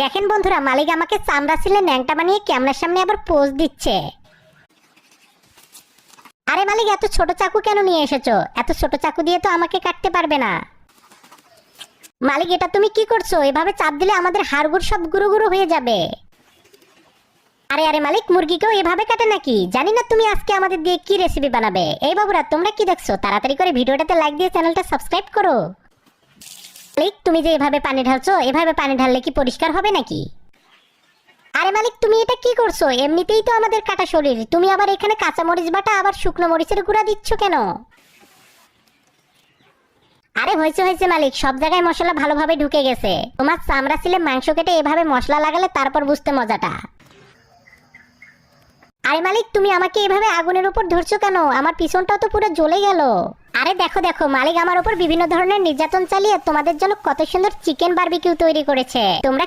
দেখেন বন্ধুরা, মালিক আমাকে চামড়া ছিলে ন্যাংটা বানিয়ে ক্যামেরার সামনে আবার পোজ দিচ্ছে। আরে মালিক, এত ছোট চাকু কেন নিয়ে এসেছো? এত ছোট চাকু দিয়ে তো আমাকে কাটতে পারবে না। মালিক, এটা তুমি কি করছো? এভাবে চাপ দিলে আমাদের হাড়গুড় সব গুঁড়ো গুঁড়ো হয়ে যাবে। আরে আরে মালিক, মুরগিকেও এভাবে কাটে নাকি? জানি না তুমি আজকে আমাদের দিয়ে কি রেসিপি বানাবে। এই বাবুরা, তোমরা কি দেখছো? তাড়াতাড়ি করে ভিডিওটাতে লাইক দিয়ে চ্যানেলটা সাবস্ক্রাইব করো। মালিক, তুমি যে এভাবে পানি ঢালছো, এভাবে পানি ঢাললে কি পরিষ্কার হবে নাকি? আরে মালিক, তুমি এটা কি করছো? এমনিতেই তো আমাদের কাটা শরীর, তুমি আবার এখানে কাঁচা মরিচ বাটা আবার শুকনো মরিচের গুঁড়া দিচ্ছ কেন? আরে হয়েছে হয়েছে মালিক, সব জায়গায় মশলা ভালোভাবে ঢুকে গেছে। তোমার চামড়া ছিলে মাংস কেটে এভাবে মশলা লাগালে তারপর বুঝতে মজাটা। আরে মালিক, তুমি আমাকে এভাবে আগুনের উপর ধরছো কেন? আমার পিছনটাও তো পুরো জ্বলে গেল। আরে দেখো দেখো, মালিক আমার উপর বিভিন্ন ধরনের নির্যাতন চালিয়ে তোমাদের জন্য কত সুন্দর চিকেন বারবিকিউ তৈরি করেছে। তোমরা